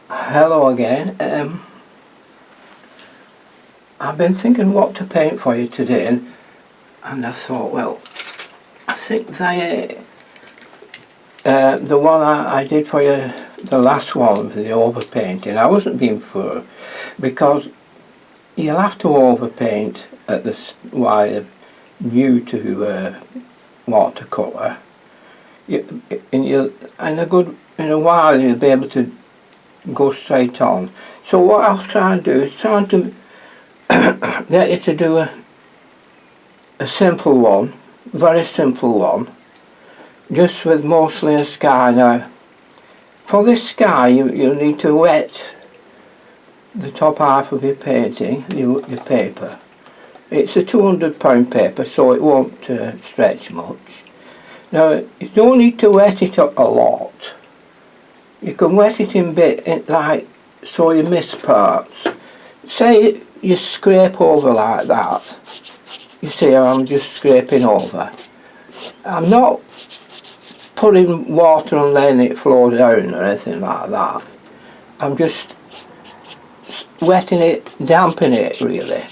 Hello again. I've been thinking what to paint for you today, and I thought, well, I think the one I did for you, the last one, the overpainting, I wasn't being fair, because you'll have to overpaint at this while you're new to watercolour. In a while you'll be able to go straight on. So what I'll try and do is trying to get you to do a simple one, very simple one, just with mostly a sky. Now, for this sky you need to wet the top half of your painting, your paper. It's a £200 paper, so it won't stretch much. Now, you don't need to wet it up a lot. You can wet it in like so you miss parts. Say you scrape over like that. You see how I'm just scraping over. I'm not putting water and letting it flow down or anything like that. I'm just wetting it, damping it really.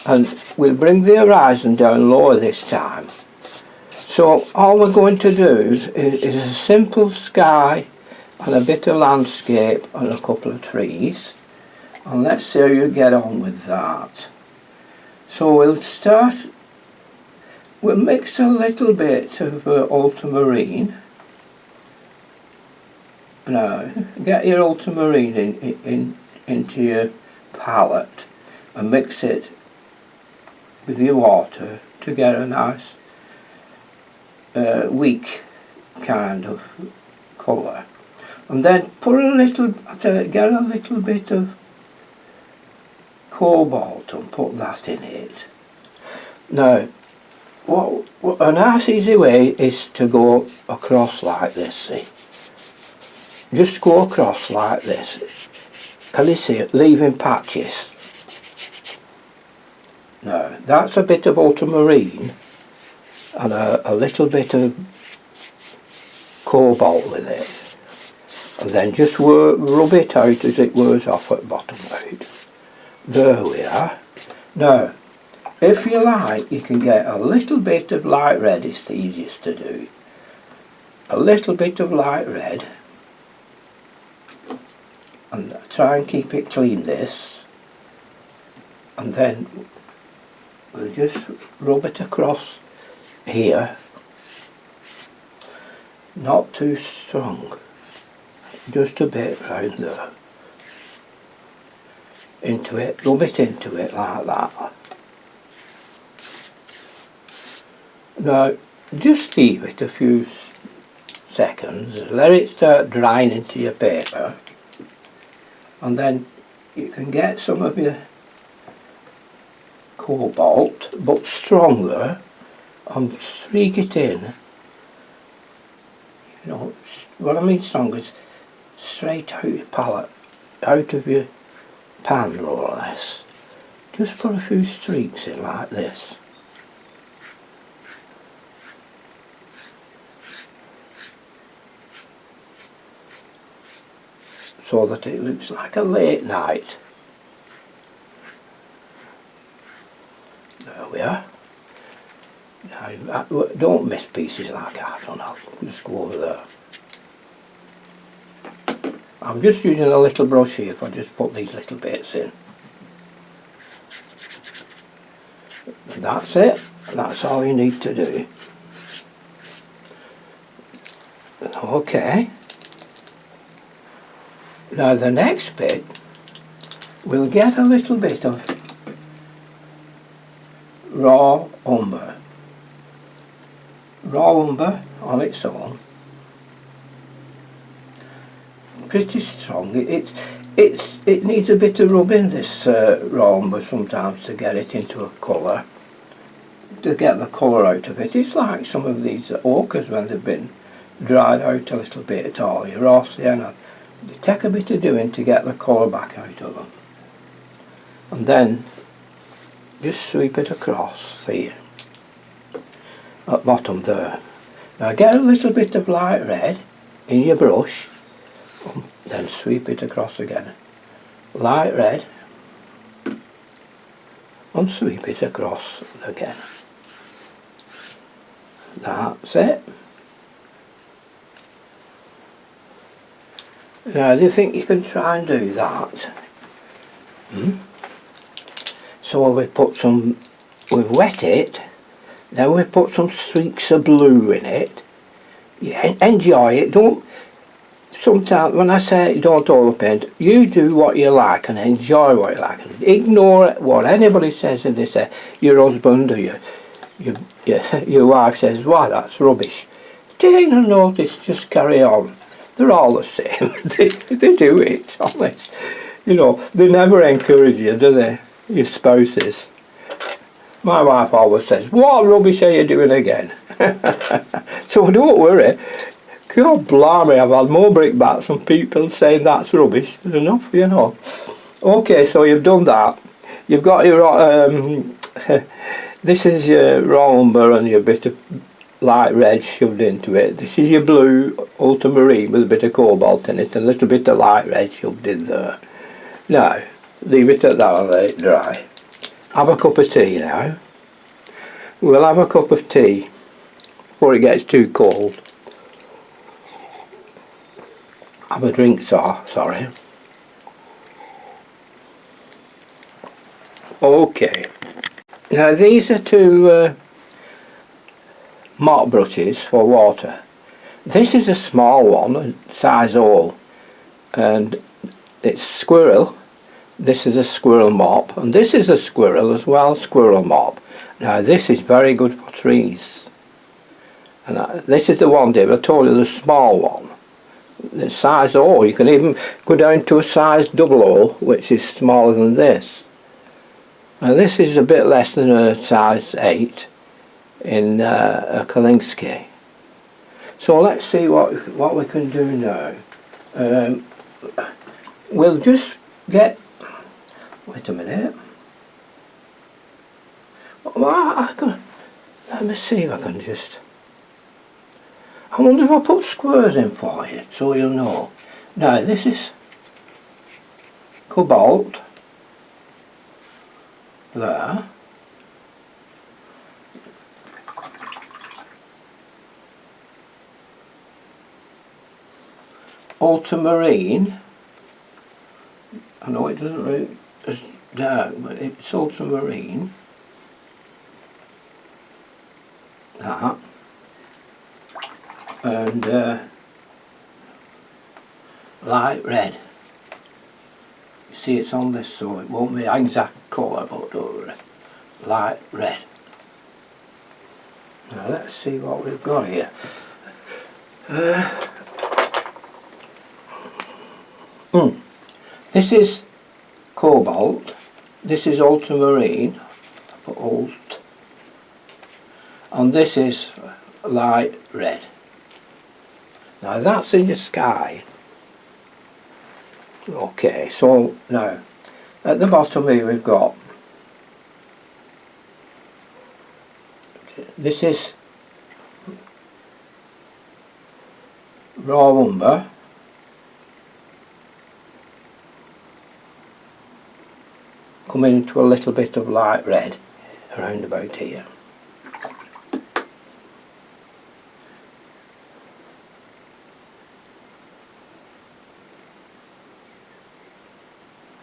And we'll bring the horizon down lower this time. So all we're going to do is a simple sky and a bit of landscape and a couple of trees, and let's see how you get on with that. So we'll mix a little bit of ultramarine. Now get your ultramarine into your palette and mix it with your water to get a nice weak kind of colour. And then get a little bit of cobalt and put that in it. Now, a nice easy way is to go across like this, see. Just go across like this. Can you see it? Leaving patches. Now, that's a bit of ultramarine and a little bit of cobalt with it. And then just rub it out as it wears off at the bottom out. There we are. Now, if you like, you can get a little bit of light red, it's the easiest to do. A little bit of light red. And try and keep it clean, this. And then we'll just rub it across here. Not too strong. Just a bit round there. Into it, rub it into it like that. Now, just leave it a few seconds, let it start drying into your paper, and then you can get some of your cobalt, but stronger, and streak it in. You know, what I mean stronger is straight out your palette, out of your pan more or less. Just put a few streaks in like this. So that it looks like a late night. There we are. Now, don't miss pieces like that, and I'll just go over there. I'm just using a little brush here if I just put these little bits in. And that's it. That's all you need to do. Okay. Now the next bit, we'll get a little bit of raw umber. Raw umber on its own. Pretty strong. It needs a bit of rubbing, this raw umber, sometimes to get it into a colour, to get the colour out of it. It's like some of these ochres when they've been dried out a little bit, or your raw sienna. They take a bit of doing to get the colour back out of them. And then just sweep it across here, at bottom there. Now get a little bit of light red in your brush Then sweep it across again. Light red. And sweep it across again. That's it. Now, do you think you can try and do that? So we've wet it, now we've put some streaks of blue in it. Yeah, enjoy it, don't, sometimes when I say don't overpaint, you do what you like and enjoy what you like. And ignore what anybody says and they say, your husband or your wife says, why, that's rubbish. Take no notice, just carry on. They're all the same. they do it, honest. You know, they never encourage you, do they? Your spouses. My wife always says, what rubbish are you doing again? So don't worry. God blimey, I've had more brickbats and people saying that's rubbish. There's enough, you know. Okay, so you've done that. You've got your, this is your raw umber and your bit of light red shoved into it. This is your blue ultramarine with a bit of cobalt in it and a little bit of light red shoved in there. Now, leave it at that and let it dry. Have a cup of tea now. We'll have a cup of tea before it gets too cold. Have a drink, sorry. Okay. Now these are two mop brushes for water. This is a small one, size all, and it's squirrel. This is a squirrel mop, and this is a squirrel as well, squirrel mop. Now this is very good for trees. And this is the one, Dave, I told you, the small one. The size O, you can even go down to a size double O, which is smaller than this. Now this is a bit less than a size 8 in a Kalinsky. So let's see what we can do now. We'll just get, wait a minute. Well, let me see if I can just, I wonder if I put squares in for you, so you'll know. Now this is cobalt, there. Ultramarine, I know it doesn't really, it's dark, but it's ultramarine. That. And light red. You see it's on this, so it won't be exact colour, but don't worry. Light red. Now let's see what we've got here. This is cobalt, this is ultramarine, I put alt, and this is light red. Now that's in the sky. Okay, so now at the bottom here we've got, this is raw umber, coming into a little bit of light red around about here.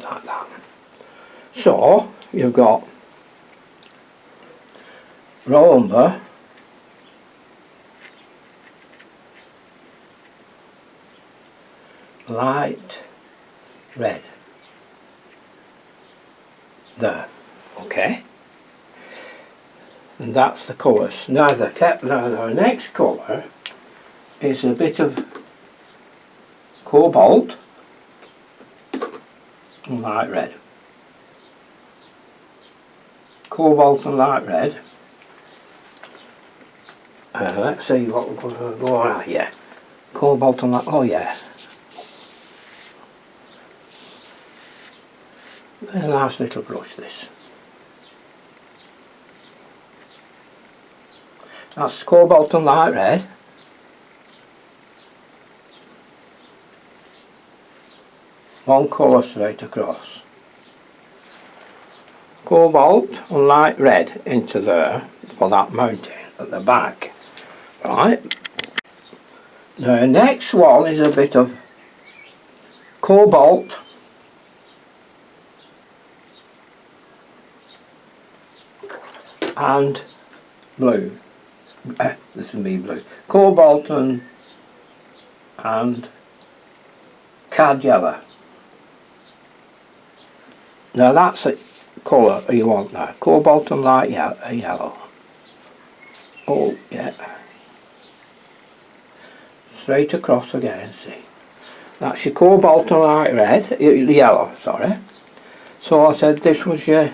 Like that. So you've got raw umber, light red. There, okay, and that's the colours. Now the next colour is a bit of cobalt and light red. Cobalt and light red. Let's see what we're going to go on here. Cobalt and light, oh yeah. A nice little brush, this. That's cobalt and light red. one colour straight across. Cobalt and light red into there for that mounting at the back. Right. The next one is a bit of cobalt and blue. This is me blue. Cobalt and cad yellow. Now that's the colour you want now. Cobalt and light yellow. Oh yeah. Straight across again, see. That's your cobalt and light red, yellow, sorry. So I said this was your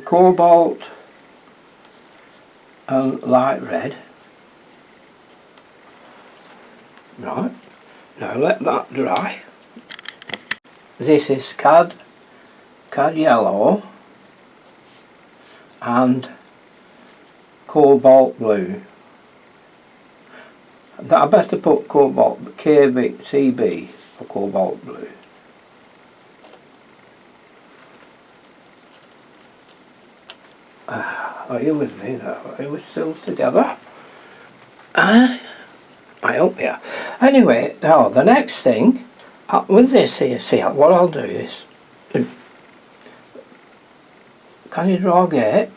cobalt and light red. Right, now let that dry. This is cad yellow and cobalt blue. I better put cobalt CB for cobalt blue. Are you with me now? Are we still together? I hope you are. Anyway, now the next thing, with this here, see what I'll do is, can you draw a gate?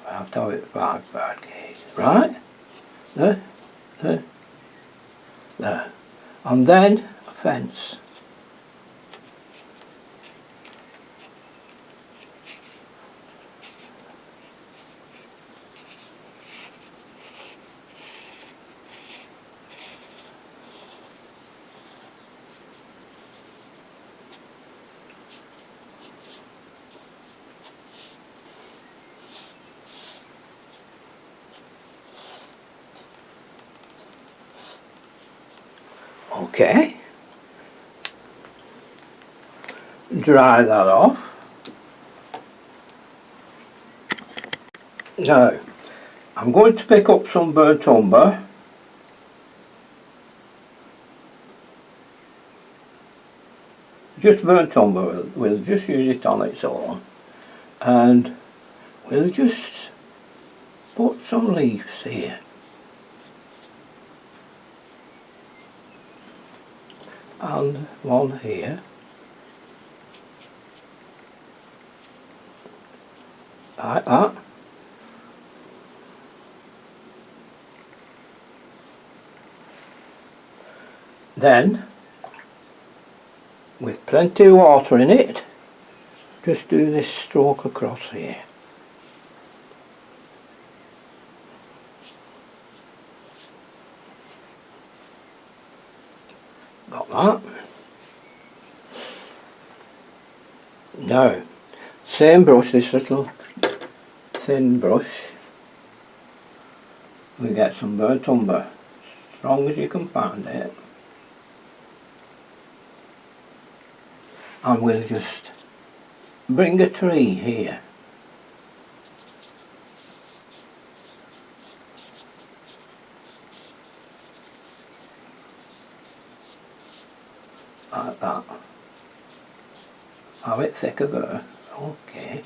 I have to have it bad gate, right? There. And then a fence. Okay. Dry that off. Now, I'm going to pick up some burnt umber. Just burnt umber, we'll just use it on its own. And we'll just put some leaves here. And one here. Like that. Then, with plenty of water in it, just do this stroke across here. Got that. Now, same brush, this little thin brush, we get some burnt umber, strong as you can find it, and we'll just bring a tree here. Like that. Have it thicker there. Okay.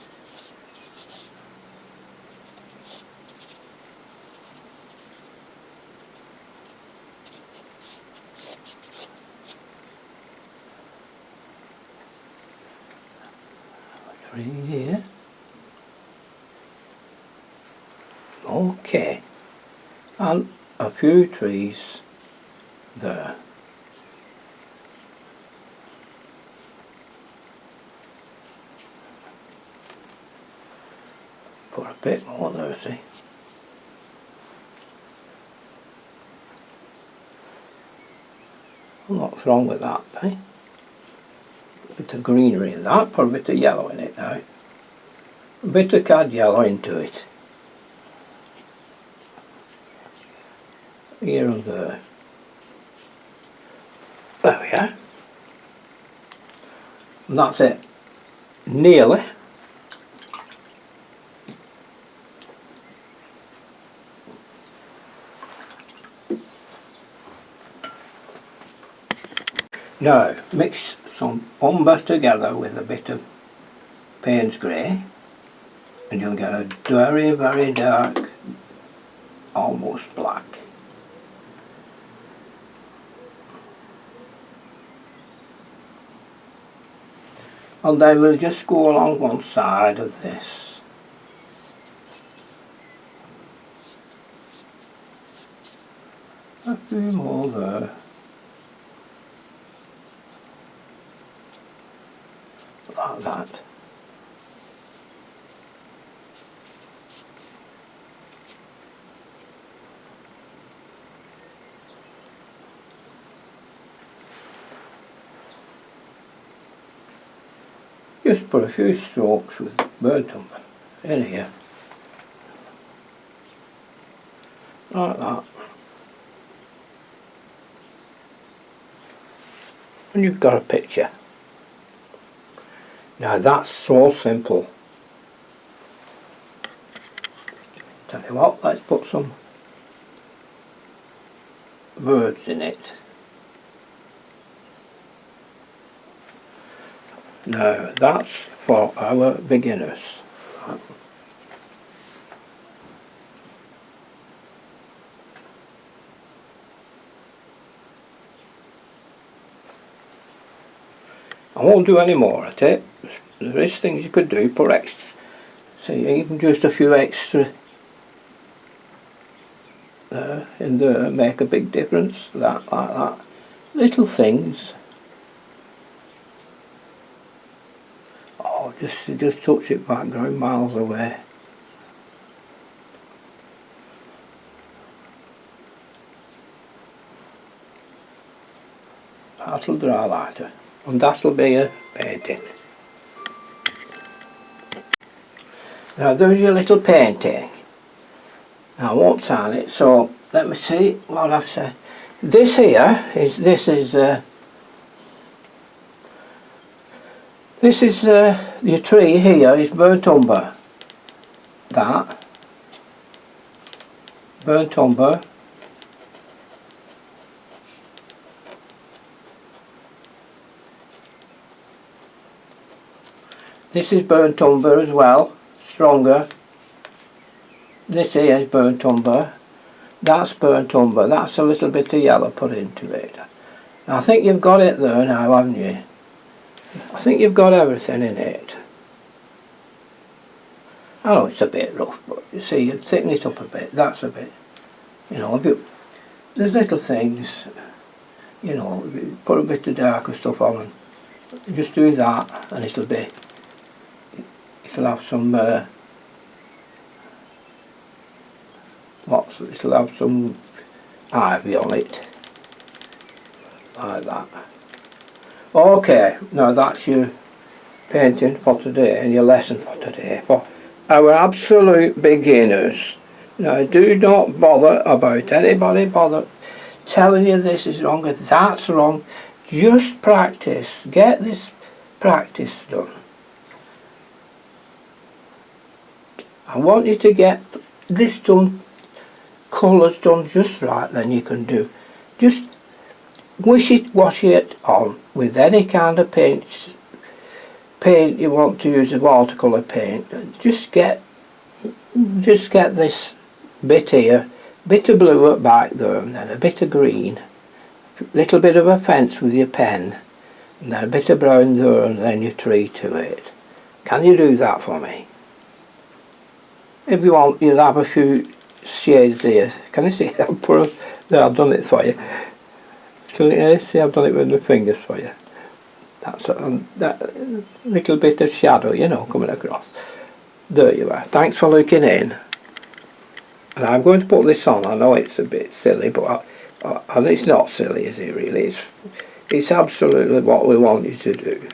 Tree here. Okay. And a few trees there. Put a bit more there, see. What's wrong with that, eh? A bit of greenery in that, put a bit of yellow in it now. A bit of cad yellow into it. Here and there. There we are. And that's it. Nearly. Now mix some umber together with a bit of Payne's grey and you'll get a very, very dark, almost black. And then we'll just go along one side of this. A few more there. Like that. Just put a few strokes with burnt umber in here, like that, and you've got a picture. Now that's so simple. Tell you what, let's put some words in it. Now that's for our beginners. I won't do any more at it. There is things you could do, put extra, see, even just a few extra in there make a big difference, like that. Little things. Oh, just touch it background miles away. That'll dry lighter, and that'll be a painting. Now there's your little painting. Now I won't sign it, so let me see what I've said. This here is your tree here is burnt umber. That burnt umber. This is burnt umber as well, stronger. This here is burnt umber. That's burnt umber. That's a little bit of yellow put into it. I think you've got it there now, haven't you? I think you've got everything in it. I know it's a bit rough, but you see, you thicken it up a bit. That's a bit, you know, there's little things, you know, put a bit of darker stuff on and just do that and it'll have some it'll have some ivy on it, like that. Okay, now that's your painting for today and your lesson for today for our absolute beginners. Now do not bother about anybody telling you this is wrong or that's wrong. Just practice, get this practice done. I want you to get this done, colours done just right, then you can do. Just wash it on with any kind of paint you want to use, a watercolour paint. Just get this bit here, bit of blue at back there, and then a bit of green, little bit of a fence with your pen, and then a bit of brown there, and then your tree to it. Can you do that for me? If you want, you'll have a few shades here. Can you see? I've done it for you. See, I've done it with my fingers for you. That's that little bit of shadow, you know, coming across. There you are. Thanks for looking in. And I'm going to put this on. I know it's a bit silly, but and it's not silly, is it really? It's absolutely what we want you to do.